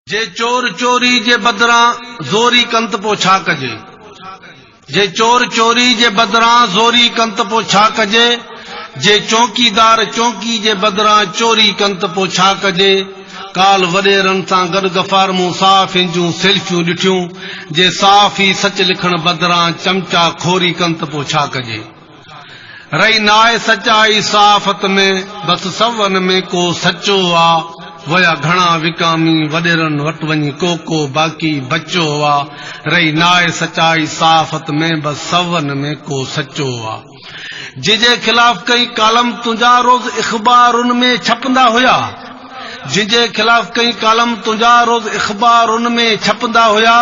जे चोर चोरी जे बदिरां ज़ोरी कंत पो छा कजे। जे चोर चोरी जे बदिरां ज़ोरी कंत पो छा कजे। जे चौकीदार चौकी जे बदिरां चोरी कंत पो छा कजे। काल वडेरनि सां गॾु गफ़ार मूं साफ़ इंजूं सेल्फियूं ॾिठियूं। जे साफ़ ई सच लिखण बदिरां चमचा खोरी कंत पो छा कजे। रही नाए सचाई साफ़त में बस सवन में को सचो आ। वया घणा विकामी वडेरनि वटि वञी को बाक़ी बचो आ। रही नाए सचाई साफ़त में बस सवन में को सचो आ। जिजे खिलाफ कई कालम तुंहिंजा रोज़ इख़बारुनि में छपंदा हुया। जिजे खिलाफ कई कालम तुंहिंजा रोज़ इख़बारुनि में छपंदा हुया।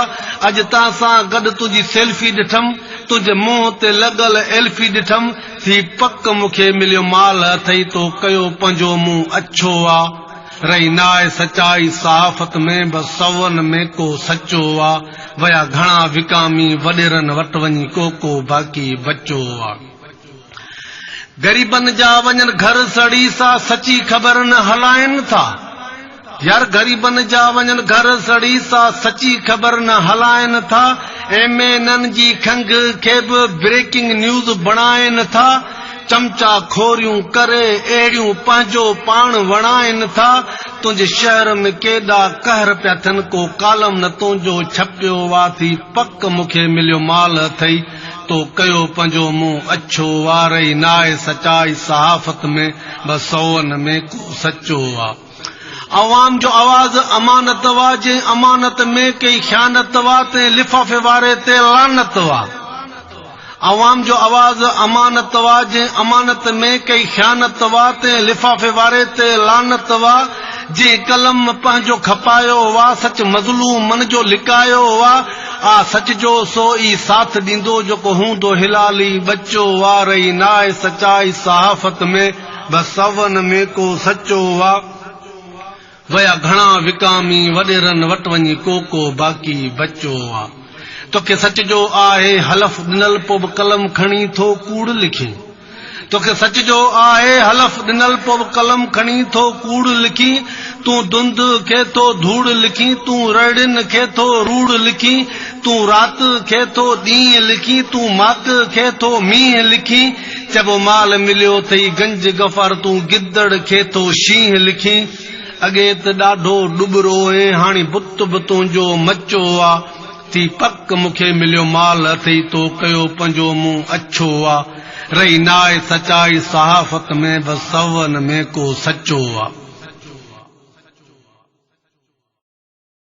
अॼु तां सां गॾु तुंहिंजी सेल्फी ॾिठमि। तुंहिंजे मुंहं ते लॻल एल्फी ॾिठमि। थी पक मूंखे मिलियो माल अथई तो कयो पंहिंजो मुंहुं अछो आ। रही नाए सचाई साफ़त में बस सवन में को सचो आ। वया घणा विकामी वडेरनि वटि वञी को बाक़ी बचो आ। ग़रीबनि जा वञनि घर सड़ी सा सची ख़बर न हलाइनि था। यार ग़रीबनि जा वञनि घर सड़ी सा सची ख़बर न हलाइनि था। एमएनएन जी खंघ खे बि ब्रेकिंग न्यूज़ बणाइनि था। चमचा खोरियूं करे अहिड़ियूं पंहिंजो पाण वणाइनि था। तुंहिंजे शहर में केॾा कहर पिया थियनि को कालम न तुंहिंजो छपियो वा। थी पक मूंखे मिलियो माल अथई तो कयो पंहिंजो मुंहुं अछो आ। रही नाए सचाई सहाफ़त में बस सौवन में को सचो आ। अवाम जो आवाज़ अमानत वा। जे अमानत में कई ख़यानत वा ते लिफ़ाफ़े वारे ते लानत वा। अवाम जो आवाज़ अमानत वा। जे अमानत में कई ख़यानत वा ते लिफ़ाफ़े वारे ते लानत वा। जे कलम पंहिंजो खपायो वा सच मज़लूमन जो लिकायो वा। आ सच जो सो ई साथ ॾींदो जेको हूंदो हिलाली बच्चो वा। रही नाए सचाई सहाफ़त में बस सवन में को सचो वा। वया घणा विकामी वडेरनि वटि वञी को बाक़ी बचो आ। तोखे सच जो आहे हलफ ॾिनल पो बि कलम खणी थो कूड़ लिखी। तोखे सच जो आहे हलफ ॾिनल पो बि कलम खणी थो कूड़ लिखी। तूं धुंध खे थो धूड़ लिखी। तूं रड़िन खे थो रूड़ लिखी। तूं रात खे थो ॾींहुं लिखी। तूं मात खे थो मींहुं लिखी। चबो माल मिलियो थई गंज गफ़ार तूं गिदड़ खे थो शींहुं लिखी। अॻे त ॾाढो डुबरो ऐं हाणे बुत बि तुंहिंजो मचो आ। थी पक मूंखे मिलियो माल अथई तो कयो पंहिंजो मुंहुं अछो आ। रही नाए सचाई सहाफ़त में बस सवन में को सचो आ।